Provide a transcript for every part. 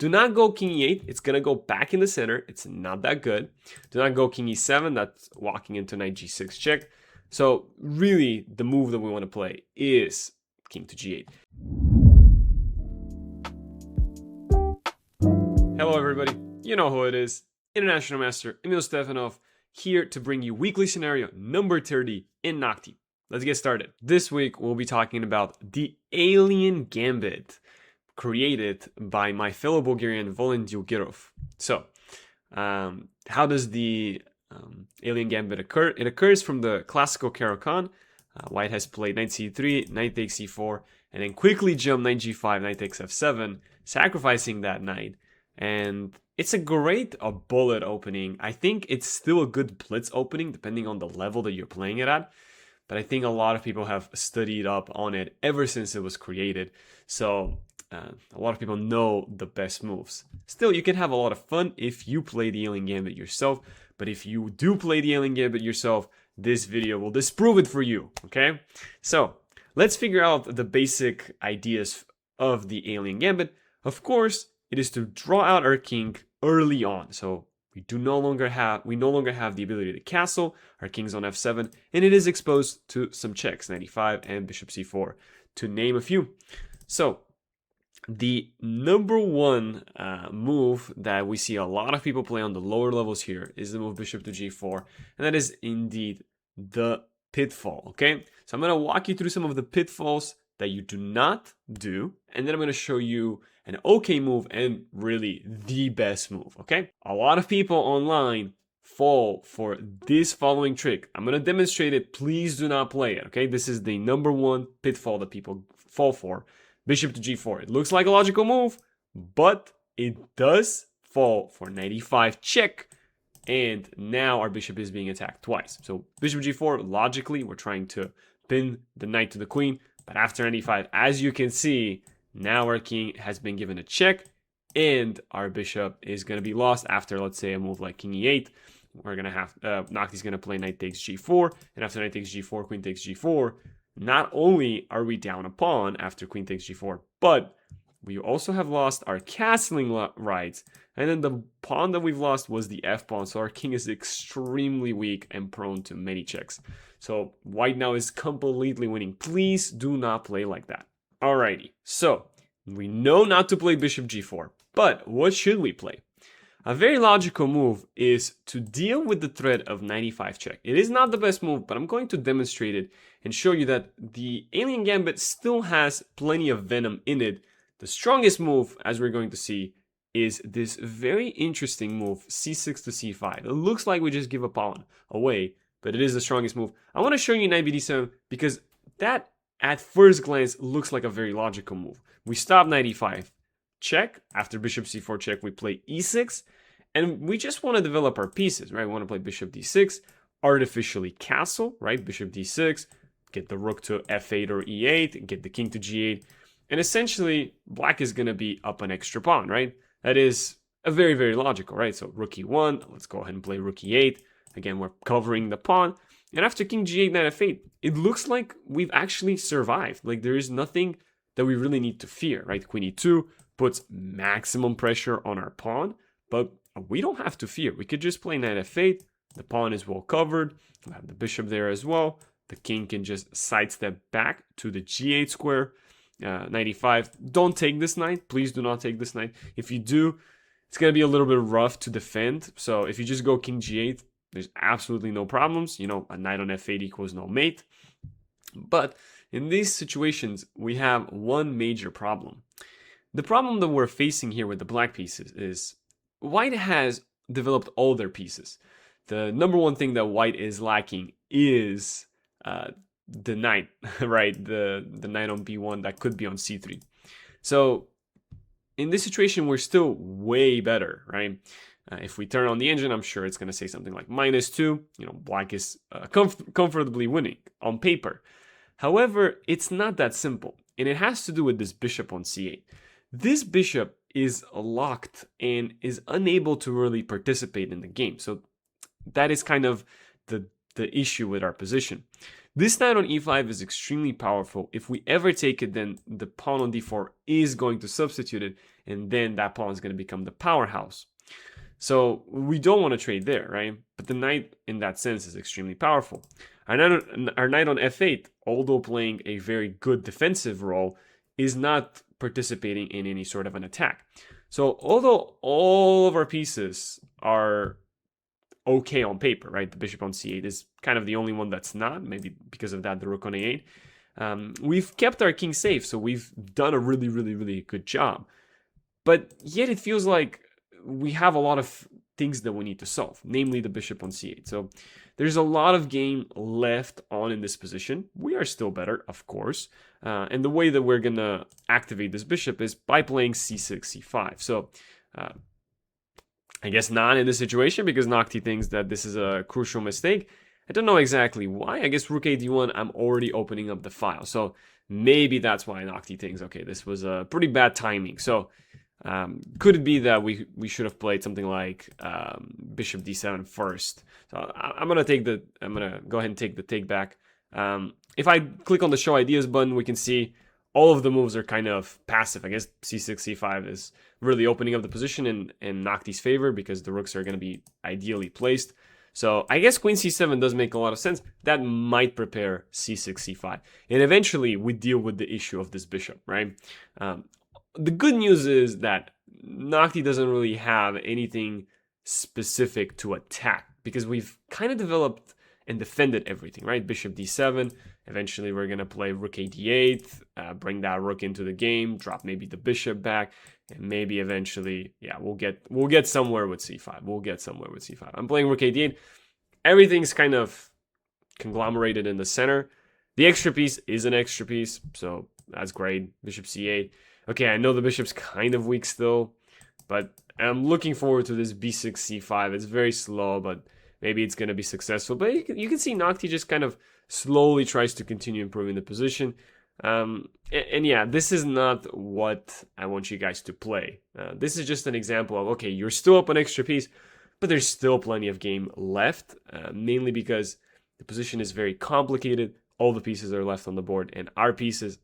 Do not go king e8. It's going to go back in the center. It's not that good. Do not go king e7. That's walking into knight g6 check. So really, the move that we want to play is king to g8. Hello, everybody. You know who it is. International Master Emil Stefanov here to bring you weekly scenario number 30 in Noctie. Let's get started. This week, we'll be talking about the Alien Gambit, created by my fellow Bulgarian Volin Djugirov. So, how does the Alien Gambit occur? It occurs from the Classical Caro-Kann. White has played knight c3, knight takes c4, and then quickly jump knight g5, knight takes f7, sacrificing that knight. And it's a great bullet opening. I think it's still a good blitz opening, depending on the level that you're playing it at. But I think a lot of people have studied up on it ever since it was created. So a lot of people know the best moves. Still, you can have a lot of fun if you play the Alien Gambit yourself. But if you do play the Alien Gambit yourself, this video will disprove it for you, okay? So, let's figure out the basic ideas of the Alien Gambit. Of course, it is to draw out our king early on. So, we no longer have the ability to castle. Our king's on f7, and it is exposed to some checks, 95 and bishop c4, to name a few. So, the number one move that we see a lot of people play on the lower levels here is the move bishop to g4, and that is indeed the pitfall, okay? So I'm going to walk you through some of the pitfalls that you do not do, and then I'm going to show you an okay move and really the best move, okay? A lot of people online fall for this following trick. I'm going to demonstrate it. Please do not play it, okay? This is the number one pitfall that people fall for. Bishop to g4. It looks like a logical move, but it does fall for 95 check, and now our bishop is being attacked twice. So bishop g4, logically, we're trying to pin the knight to the queen, but after 95, as you can see, now our king has been given a check, and our bishop is going to be lost after, let's say, a move like king e8. We're going to have, Noctie's going to play knight takes g4, and after knight takes g4, queen takes g4, not only are we down a pawn after queen takes g4, but we also have lost our castling rights. And then the pawn that we've lost was the f-pawn. So our king is extremely weak and prone to many checks. So white now is completely winning. Please do not play like that. Alrighty, so we know not to play bishop g4, but what should we play? A very logical move is to deal with the threat of 95 check. It is not the best move, but I'm going to demonstrate it and show you that the Alien Gambit still has plenty of venom in it. The strongest move, as we're going to see, is this very interesting move, c6 to c5. It looks like we just give a pawn away, but it is the strongest move. I want to show you knight bd7 because that, at first glance, looks like a very logical move. We stop 95. Check. After bishop c4 check, we play e6, and we just want to develop our pieces, right? We want to play bishop d6, artificially castle, right? Bishop d6, get the rook to f8 or e8, get the king to g8, and essentially, black is going to be up an extra pawn, right? That is a very, very logical, right? So rook e1, let's go ahead and play rook e8. Again, we're covering the pawn, and after king g8, knight f8, it looks like we've actually survived. Like, there is nothing that we really need to fear, right? Queen e2 puts maximum pressure on our pawn, but we don't have to fear. We could just play knight f8. The pawn is well covered. We have the bishop there as well. The king can just sidestep back to the g8 square. 95. Don't take this knight. Please do not take this knight. If you do, it's going to be a little bit rough to defend. So if you just go king g8, there's absolutely no problems. You know, a knight on f8 equals no mate. But in these situations, we have one major problem. The problem that we're facing here with the black pieces is white has developed all their pieces. The number one thing that white is lacking is the knight, right? The knight on b1 that could be on c3. So in this situation, we're still way better, right? If we turn on the engine, I'm sure it's going to say something like -2. You know, black is comfortably winning on paper. However, it's not that simple, and it has to do with this bishop on c8. This bishop is locked and is unable to really participate in the game. So that is kind of the issue with our position. This knight on e5 is extremely powerful. If we ever take it, then the pawn on d4 is going to substitute it, and then that pawn is going to become the powerhouse. So we don't want to trade there, right? But the knight in that sense is extremely powerful. Our knight on f8, although playing a very good defensive role, is not participating in any sort of an attack. So although all of our pieces are okay on paper, right? The bishop on c8 is kind of the only one that's not, maybe because of that, the rook on a8. We've kept our king safe, so we've done a really, really, really good job. But yet it feels like we have a lot of things that we need to solve, namely the bishop on c8. So there's a lot of game left on in this position. We are still better, of course. And the way that we're going to activate this bishop is by playing c6, c5. So I guess not in this situation because Noctie thinks that this is a crucial mistake. I don't know exactly why. I guess rook a d1, I'm already opening up the file. So maybe that's why Noctie thinks, okay, this was a pretty bad timing. So could it be that we should have played something like bishop d7 first? So I'm gonna go ahead and take the take back. If I click on the show ideas button, we can see all of the moves are kind of passive. I guess c6, c5 is really opening up the position in Noctie's favor because the rooks are going to be ideally placed. So I guess queen c7 does make a lot of sense. That might prepare c6, c5. And eventually we deal with the issue of this bishop, right? The good news is that Noctie doesn't really have anything specific to attack because we've kind of developed and defended everything, right? Bishop d7. Eventually, we're going to play rook a d8, bring that rook into the game, drop maybe the bishop back, and maybe eventually, yeah, we'll get somewhere with c5. We'll get somewhere with c5. I'm playing rook a d8. Everything's kind of conglomerated in the center. The extra piece is an extra piece, so that's great. Bishop c8. Okay, I know the bishop's kind of weak still, but I'm looking forward to this b6, c5. It's very slow, but maybe it's going to be successful. But you can see Noctie just kind of slowly tries to continue improving the position. And yeah, this is not what I want you guys to play. This is just an example of, okay, you're still up an extra piece, but there's still plenty of game left, mainly because the position is very complicated. All the pieces are left on the board, and our pieces,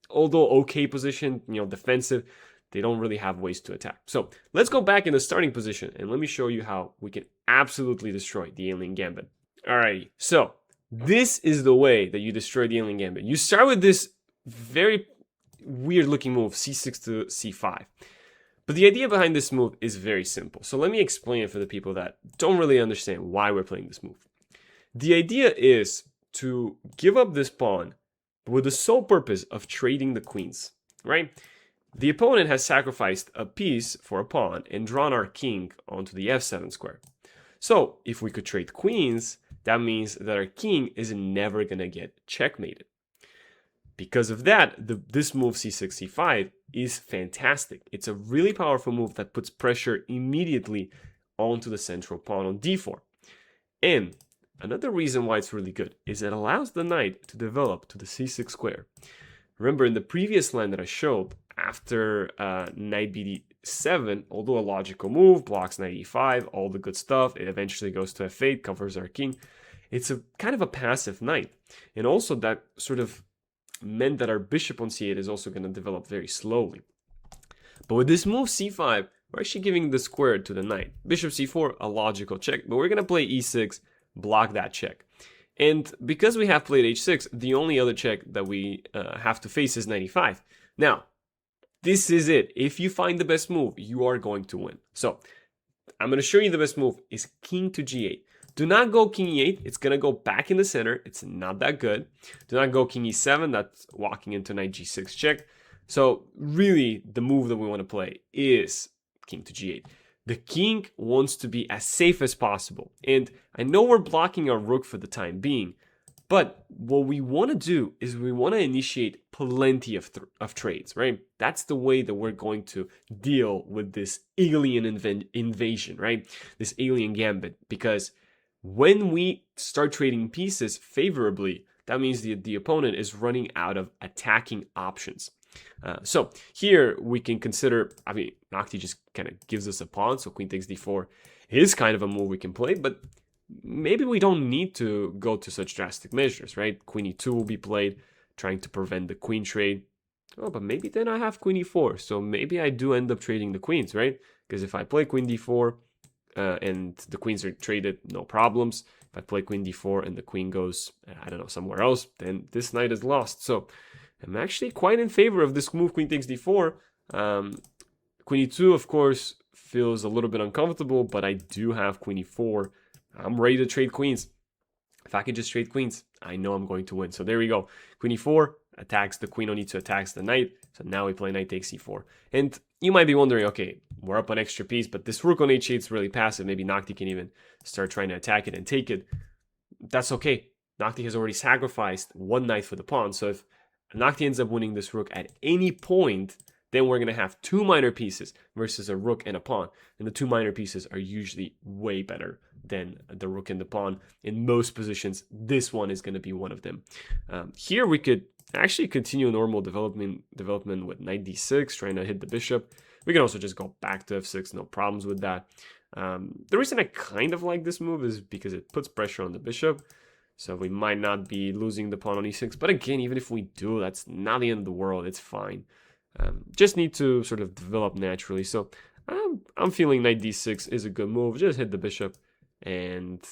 although okay position, defensive, they don't really have ways to attack. So let's go back in the starting position and let me show you how we can absolutely destroy the Alien Gambit. Alrighty, so this is the way that you destroy the Alien Gambit. You start with this very weird looking move, c6 to c5. But the idea behind this move is very simple. So let me explain it for the people that don't really understand why we're playing this move. The idea is to give up this pawn with the sole purpose of trading the queens, right? The opponent has sacrificed a piece for a pawn and drawn our king onto the f7 square. So if we could trade queens, that means that our king is never going to get checkmated. Because of that, this move c6, c5 is fantastic. It's a really powerful move that puts pressure immediately onto the central pawn on d4. And another reason why it's really good is it allows the knight to develop to the c6 square. Remember, in the previous line that I showed, after knight bd7, although a logical move, blocks knight e5, all the good stuff, it eventually goes to f8, covers our king. It's a kind of a passive knight. And also that sort of meant that our bishop on c8 is also going to develop very slowly. But with this move c5, we're actually giving the square to the knight. Bishop c4, a logical check, but we're going to play e6, block that check. And because we have played h6, the only other check that we have to face is knight e5. Now, this is it. If you find the best move, you are going to win. So, I'm going to show you the best move is king to g8. Do not go king e8. It's going to go back in the center. It's not that good. Do not go king e7. That's walking into knight g6 check. So, really, the move that we want to play is king to g8. The king wants to be as safe as possible. And I know we're blocking our rook for the time being, but what we want to do is we want to initiate plenty of trades, right? That's the way that we're going to deal with this alien invasion, right? This alien gambit, because when we start trading pieces favorably, that means the opponent is running out of attacking options. So here we can consider, Noctie just kind of gives us a pawn, so queen takes d4 is kind of a move we can play, but maybe we don't need to go to such drastic measures, right? Queen e2 will be played, trying to prevent the queen trade. Oh, but maybe then I have queen e4. So maybe I do end up trading the queens, right? Because if I play queen d4 and the queens are traded, no problems. If I play queen d4 and the queen goes, I don't know, somewhere else, then this knight is lost. So I'm actually quite in favor of this move, queen takes d4. Queen e2, of course, feels a little bit uncomfortable, but I do have queen e4. I'm ready to trade queens. If I can just trade queens, I know I'm going to win. So there we go. Queen e4 attacks the queen on e2, attacks the knight. So now we play knight takes e4. And you might be wondering, okay, we're up an extra piece, but this rook on h8 is really passive. Maybe Noctie can even start trying to attack it and take it. That's okay. Noctie has already sacrificed one knight for the pawn. So if Noctie ends up winning this rook at any point, then we're going to have two minor pieces versus a rook and a pawn. And the two minor pieces are usually way better than the rook and the pawn. In most positions, this one is going to be one of them. Here we could actually continue normal development with knight d6, trying to hit the bishop. We can also just go back to f6, no problems with that. The reason I kind of like this move is because it puts pressure on the bishop. So we might not be losing the pawn on e6. But again, even if we do, that's not the end of the world. It's fine. Just need to sort of develop naturally. So I'm feeling knight d6 is a good move. Just hit the bishop. And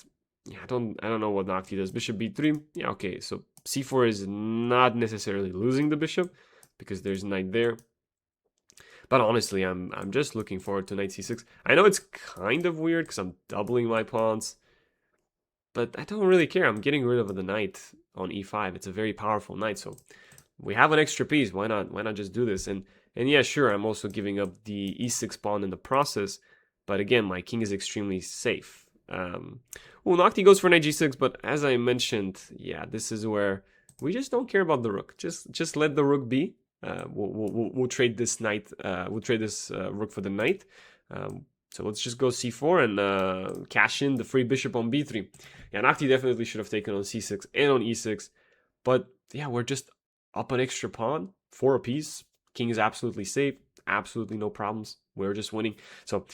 yeah, I don't know what Noctie does. Bishop b3. Yeah, okay. So c4 is not necessarily losing the bishop because there's knight there. But honestly, I'm just looking forward to knight c6. I know it's kind of weird because I'm doubling my pawns. But I don't really care. I'm getting rid of the knight on e5. It's a very powerful knight. So we have an extra piece. Why not just do this? And yeah, sure, I'm also giving up the e6 pawn in the process. But again, my king is extremely safe. Well, Noctie goes for knight g6, but as I mentioned, yeah, this is where we just don't care about the rook. Just let the rook be. We'll trade this knight. We'll trade this rook for the knight. So let's just go c4 and cash in the free bishop on b3. Yeah, Noctie definitely should have taken on c6 and on e6. But yeah, we're just up an extra pawn, 4 apiece. King is absolutely safe, absolutely no problems. We're just winning. So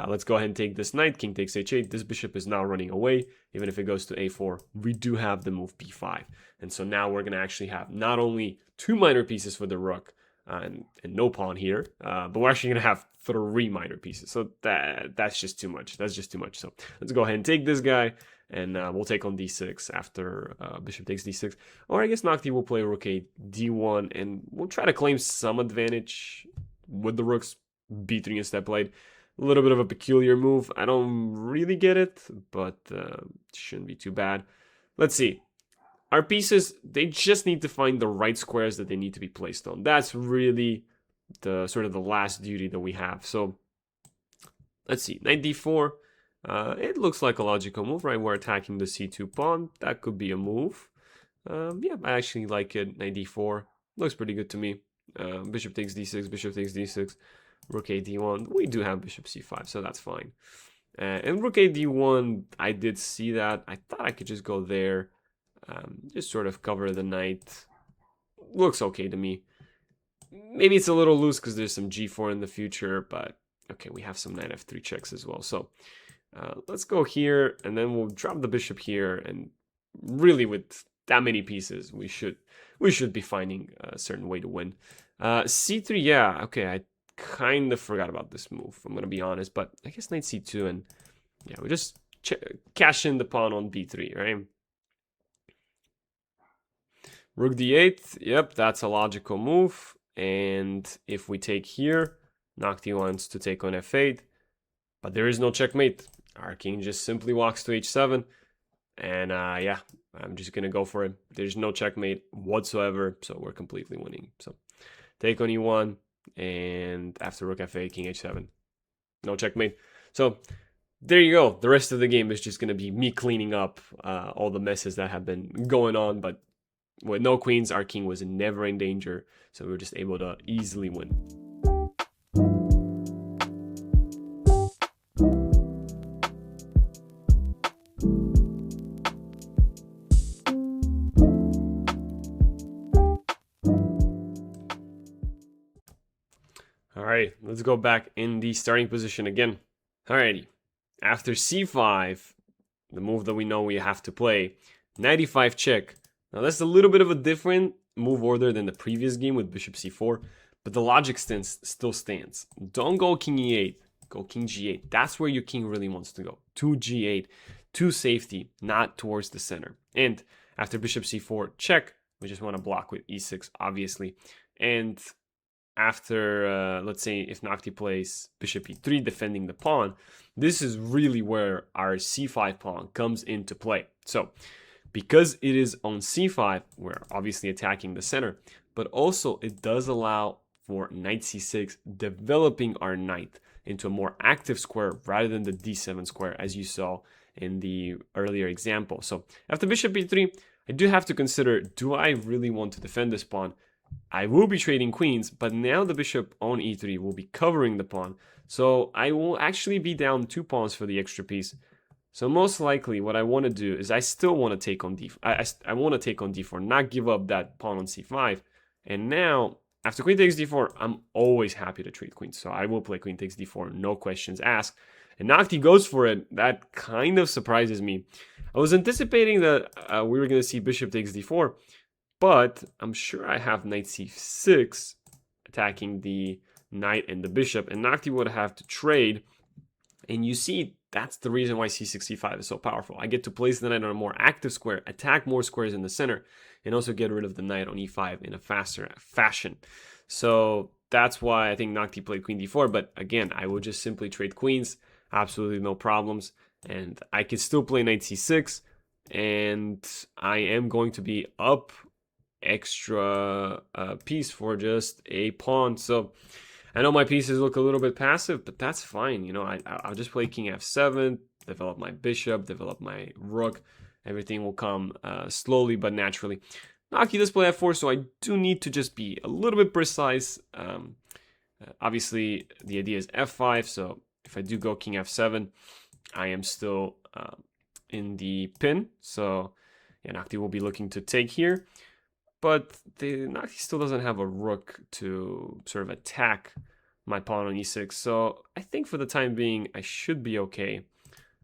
let's go ahead and take this knight. King takes h8. This bishop is now running away. Even if it goes to a4, we do have the move b5. And so now we're going to actually have not only 2 minor pieces for the rook, and no pawn here, but we're actually going to have 3 minor pieces. So that's just too much. That's just too much. So let's go ahead and take this guy, and we'll take on d6 after bishop takes d6. Or I guess Noctie will play rook a d1, and we'll try to claim some advantage with the rooks. b3 instead played. A little bit of a peculiar move. I don't really get it, but shouldn't be too bad. Let's see. Our pieces, they just need to find the right squares that they need to be placed on. That's really the sort of the last duty that we have. So let's see, knight d4. It looks like a logical move, right? We're attacking the c2 pawn. That could be a move. Yeah, I actually like it. Knight d4 looks pretty good to me. Bishop takes d6, bishop takes d6, rook a d1. We do have bishop c5, so that's fine. And rook a d1, I did see that. I thought I could just go there. Just sort of cover the knight. Looks okay to me. Maybe it's a little loose because there's some g4 in the future, but okay, we have some knight f3 checks as well. So let's go here, and then we'll drop the bishop here. And really, with that many pieces, we should be finding a certain way to win. c3, yeah, okay, I kind of forgot about this move. I'm gonna be honest, but I guess knight c2, and yeah, we just cash in the pawn on b3, right? Rook d8, yep, that's a logical move. And if we take here, Noctie wants to take on f8, but there is no checkmate. Our king just simply walks to h7, and yeah, I'm just gonna go for it. There's no checkmate whatsoever, so we're completely winning. So take on e1, and after rook f8, king h7, no checkmate. So there you go. The rest of the game is just gonna be me cleaning up all the messes that have been going on, but with no queens, our king was never in danger, so we were just able to easily win. Alright, let's go back in the starting position again. Alrighty, after c5, the move that we know we have to play, knight e5 check. Now that's a little bit of a different move order than the previous game with bishop c4, but the logic still stands. Don't go king e8, go king g8. That's where your king really wants to go. To g8, to safety, not towards the center. And after bishop c4, check. We just want to block with e6, obviously. And after, let's say, if Noctie plays bishop e3, defending the pawn, this is really where our c5 pawn comes into play. So, because it is on c5, we're obviously attacking the center, but also it does allow for knight c6, developing our knight into a more active square rather than the d7 square, as you saw in the earlier example. So, after bishop e3, I do have to consider, do I really want to defend this pawn? I will be trading queens, but now the bishop on e3 will be covering the pawn. So I will actually be down 2 pawns for the extra piece. So most likely what I want to do is I still want to take on d4. I want to take on d4, not give up that pawn on c5. And now, after queen takes d4, I'm always happy to trade queens. So I will play queen takes d4, no questions asked. And Noctie goes for it. That kind of surprises me. I was anticipating that we were going to see bishop takes d4. But I'm sure I have knight c6 attacking the knight and the bishop, and Noctie would have to trade. And you see, that's the reason why c6, c5 is so powerful. I get to place the knight on a more active square, attack more squares in the center, and also get rid of the knight on e5 in a faster fashion. So that's why I think Noctie played queen d4. But again, I will just simply trade queens, absolutely no problems. And I can still play knight c6, and I am going to be up extra piece for just a pawn. So I know my pieces look a little bit passive, but that's fine. You know, I'll just play king f7, develop my bishop, develop my rook. Everything will come slowly but naturally. Noctie does play f4, so I do need to just be a little bit precise. Obviously, the idea is f5, so if I do go king f7, I am still in the pin. So yeah, Noctie will be looking to take here. But the Noctie still doesn't have a rook to sort of attack my pawn on e6. So I think for the time being, I should be okay.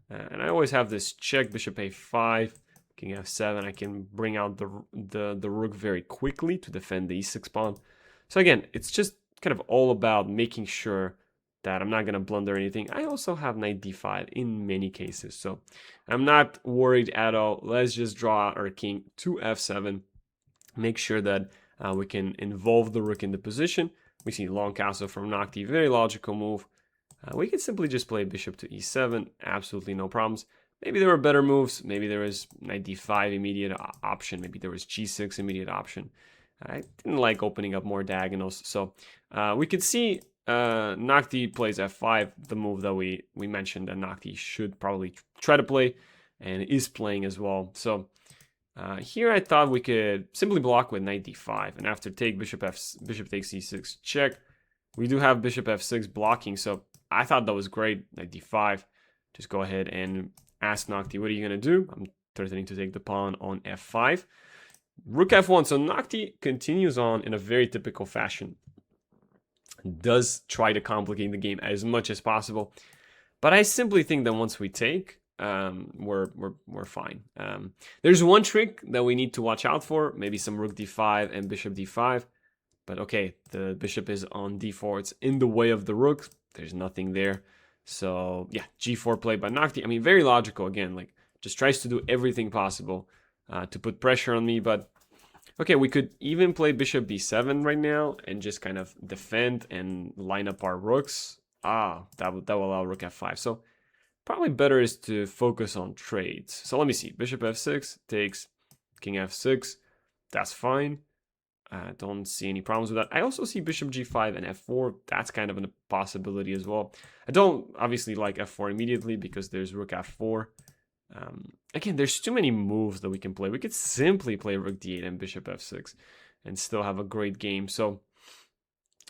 And I always have this check, bishop a5, king f7. I can bring out the rook very quickly to defend the e6 pawn. So again, it's just kind of all about making sure that I'm not going to blunder anything. I also have knight d5 in many cases. So I'm not worried at all. Let's just draw our king to f7. Make sure that we can involve the rook in the position. We see long castle from Noctie, very logical move. We can simply just play bishop to e7, absolutely no problems. Maybe there were better moves. Maybe there was knight d5 immediate option. Maybe there was g6 immediate option. I didn't like opening up more diagonals. So we could see Noctie plays f5, the move that we mentioned that Noctie should probably try to play and is playing as well. So here I thought we could simply block with knight d5, and after take bishop takes c6 check. We do have bishop f6 blocking, so I thought that was great. Knight d5. Just go ahead and ask Noctie, what are you gonna do? I'm threatening to take the pawn on f5. Rook f1. So Noctie continues on in a very typical fashion. Does try to complicate the game as much as possible, but I simply think that once we take, we're fine. There's one trick that we need to watch out for, maybe some rook d5 and bishop d5, but okay, the bishop is on d4, it's in the way of the rook, there's nothing there. So yeah, g4 play by Noctie. I mean, very logical again, like just tries to do everything possible to put pressure on me. But okay, we could even play bishop b7 right now and just kind of defend and line up our rooks. That will allow rook f5. So probably better is to focus on trades. So let me see. Bishop f6 takes king f6. That's fine. I don't see any problems with that. I also see bishop g5 and f4. That's kind of a possibility as well. I don't obviously like f4 immediately because there's rook f4. Again, there's too many moves that we can play. We could simply play rook d8 and bishop f6 and still have a great game. So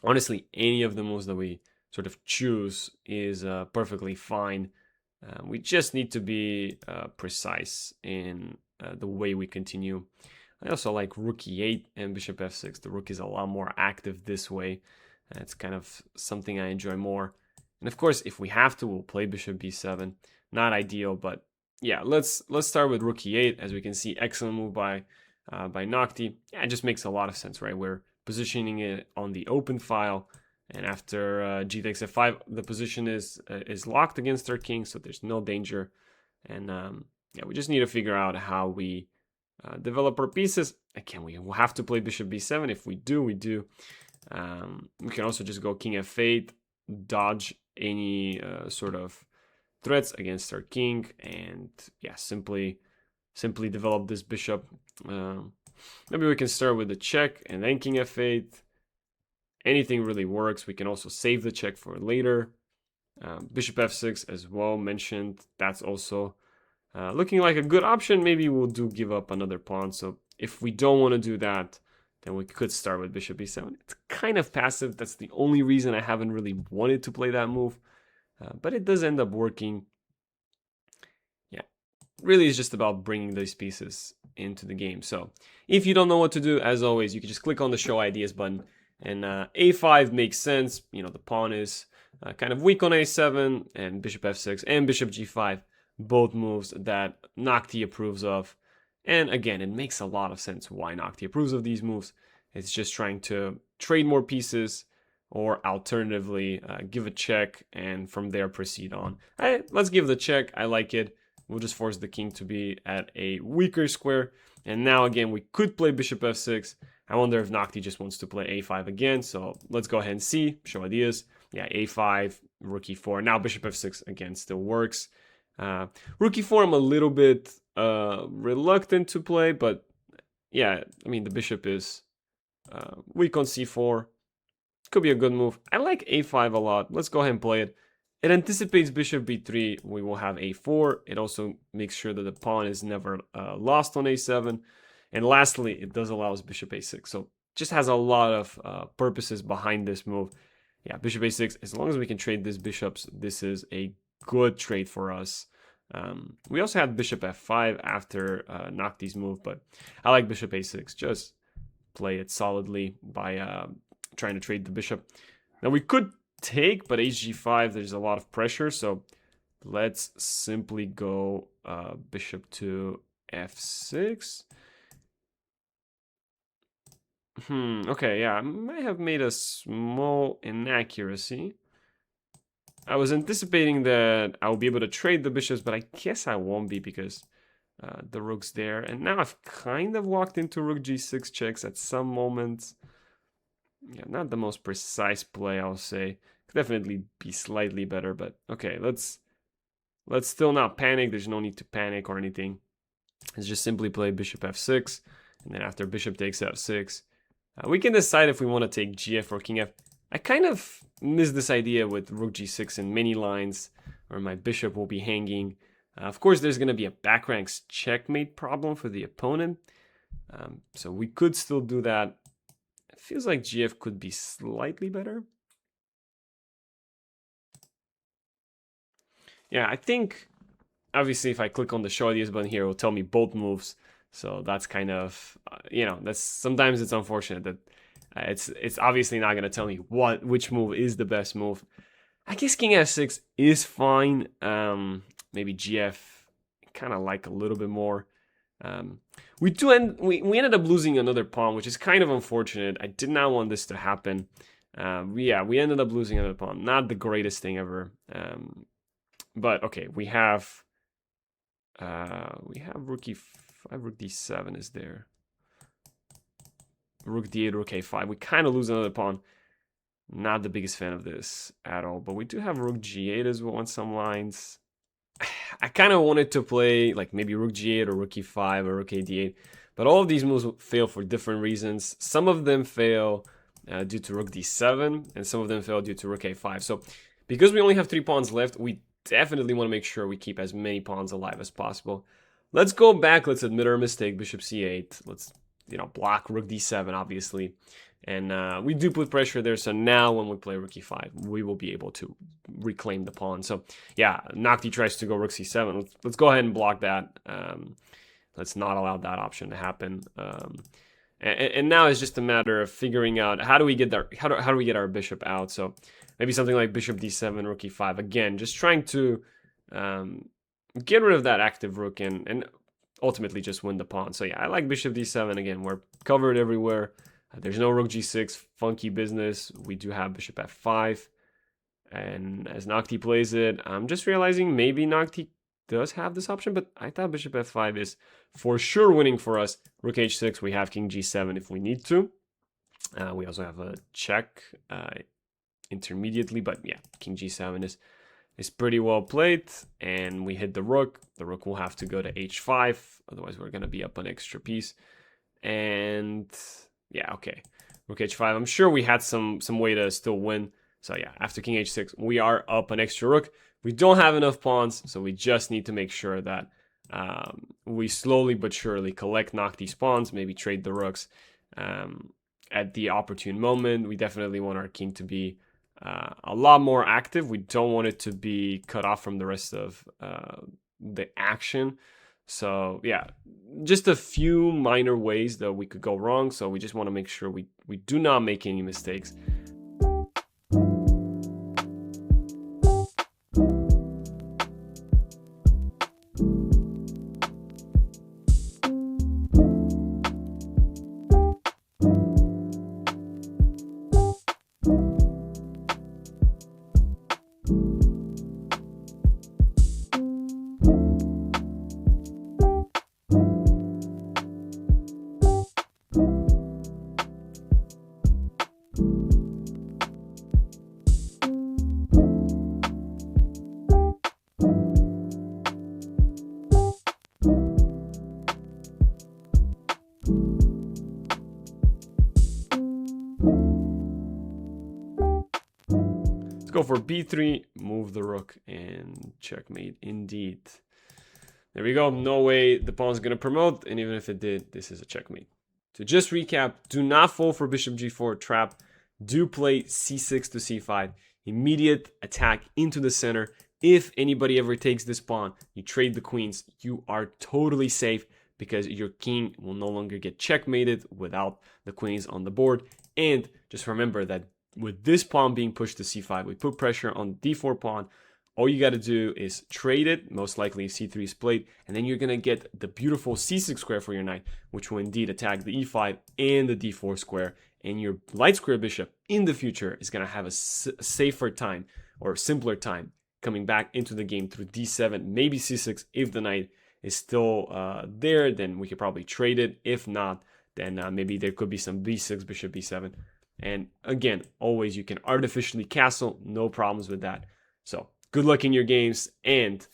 honestly, any of the moves that we sort of choose is perfectly fine. We just need to be precise in the way we continue. I also like rook e8 and bishop f6. The rook is a lot more active this way. It's kind of something I enjoy more. And of course, if we have to, we'll play bishop b7. Not ideal, but yeah, let's start with rook e8. As we can see, excellent move by by Noctie. Yeah, it just makes a lot of sense, right? We're positioning it on the open file, and after g takes f5, the position is locked against our king, so there's no danger. And yeah, we just need to figure out how we develop our pieces. Again, we will have to play bishop b7. If we do, we do. We can also just go king f8, dodge any sort of threats against our king, and yeah, simply develop this bishop. Maybe we can start with the check and then king f8. Anything really works. We can also save the check for later. Bishop f6 as well mentioned. That's also looking like a good option. Maybe we'll give up another pawn. So if we don't want to do that, then we could start with bishop b7. It's kind of passive. That's the only reason I haven't really wanted to play that move. But it does end up working. Yeah, really is just about bringing these pieces into the game. So if you don't know what to do, as always, you can just click on the show ideas button, and a5 makes sense. You know, the pawn is kind of weak on a7, and bishop f6 and bishop g5, both moves that Noctie approves of. And again, it makes a lot of sense why Noctie approves of these moves. It's just trying to trade more pieces, or alternatively give a check and from there proceed on. Let's give the check. I like it. We'll just force the king to be at a weaker square. And now again, we could play bishop f6. I wonder if Noctie just wants to play a5 again. So let's go ahead and see, show ideas. Yeah, a5, rook e4. Now bishop f6 again still works. Rook e4 I'm a little bit reluctant to play, but yeah, I mean the bishop is weak on c4. Could be a good move. I like a5 a lot. Let's go ahead and play it. It anticipates bishop b3. We will have a4. It also makes sure that the pawn is never lost on a7. And lastly, it does allow us bishop a6. So just has a lot of purposes behind this move. Yeah, bishop a6. As long as we can trade these bishops, this is a good trade for us. We also had bishop f5 after Noctie's move, but I like bishop a6. Just play it solidly by trying to trade the bishop. Now we could take, but hg5, there's a lot of pressure, so let's simply go bishop to f6. Okay, yeah, I might have made a small inaccuracy. I was anticipating that I'll be able to trade the bishops, but I guess I won't be because the rook's there. And now I've kind of walked into rook g6 checks at some moments. Yeah, not the most precise play, I'll say. Could definitely be slightly better, but okay, let's still not panic. There's no need to panic or anything. Let's just simply play bishop f6, and then after bishop takes f6, we can decide if we want to take gf or king f. I kind of missed this idea with rook g6 in many lines, where my bishop will be hanging. Of course, there's going to be a back ranks checkmate problem for the opponent, so we could still do that. It feels like gf could be slightly better. Yeah, I think, obviously, if I click on the show ideas button here, it will tell me both moves. So that's kind of, you know, that's sometimes it's unfortunate that it's obviously not going to tell me which move is the best move. I guess king f6 is fine. Maybe gf, kind of like a little bit more. We ended up losing another pawn, which is kind of unfortunate. I did not want this to happen. Yeah, we ended up losing another pawn. Not the greatest thing ever. But okay, we have rook e5, rook d7 is there. Rook d8, rook a5. We kind of lose another pawn. Not the biggest fan of this at all. But we do have rook g8 as well on some lines. I kind of wanted to play like maybe rook g8 or rook e5 or rook a d8. But all of these moves fail for different reasons. Some of them fail due to rook d7. And some of them fail due to rook a5. So because we only have 3 pawns left, we definitely want to make sure we keep as many pawns alive as possible. Let's go back. Let's admit our mistake. Bishop c8. Let's, you know, block rook d7, obviously. And we do put pressure there. So now when we play rook e5, we will be able to reclaim the pawn. So yeah, Noctie tries to go rook c7. Let's go ahead and block that. Let's not allow that option to happen. And now it's just a matter of figuring out how do we get how do we get our bishop out. So maybe something like bishop d7, rook e5. Again, just trying to get rid of that active rook and ultimately just win the pawn. So yeah, I like bishop d7. Again, we're covered everywhere. There's no rook g6, funky business. We do have bishop f5. And as Noctie plays it, I'm just realizing maybe Noctie does have this option, but I thought bishop f5 is for sure winning for us. Rook h6, we have king g7 if we need to. We also have a check intermediately, but yeah, king g7 is pretty well played, and we hit the rook. The rook will have to go to h5, otherwise we're going to be up an extra piece. And yeah, okay, rook h5. I'm sure we had some way to still win. So yeah, after king h6, we are up an extra rook. We don't have enough pawns, so we just need to make sure that we slowly but surely collect Noctie's pawns, maybe trade the rooks at the opportune moment. We definitely want our king to be a lot more active. We don't want it to be cut off from the rest of the action. So yeah, just a few minor ways that we could go wrong. So we just want to make sure we do not make any mistakes. Go for b3, move the rook, and checkmate indeed. There we go. No way the pawn's going to promote, and even if it did, this is a checkmate. To just recap, do not fall for bishop g4 trap. Do play c6 to c5. Immediate attack into the center. If anybody ever takes this pawn, you trade the queens. You are totally safe because your king will no longer get checkmated without the queens on the board. And just remember that with this pawn being pushed to c5, we put pressure on the d4 pawn. All you got to do is trade it, most likely c3 is played, and then you're going to get the beautiful c6 square for your knight, which will indeed attack the e5 and the d4 square, and your light square bishop in the future is going to have a safer time, or simpler time, coming back into the game through d7, maybe c6. If the knight is still there, then we could probably trade it. If not, then maybe there could be some b6, bishop b7. And again, always you can artificially castle, no problems with that. So good luck in your games, and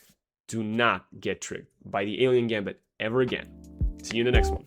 do not get tricked by the Alien Gambit ever again. See you in the next one.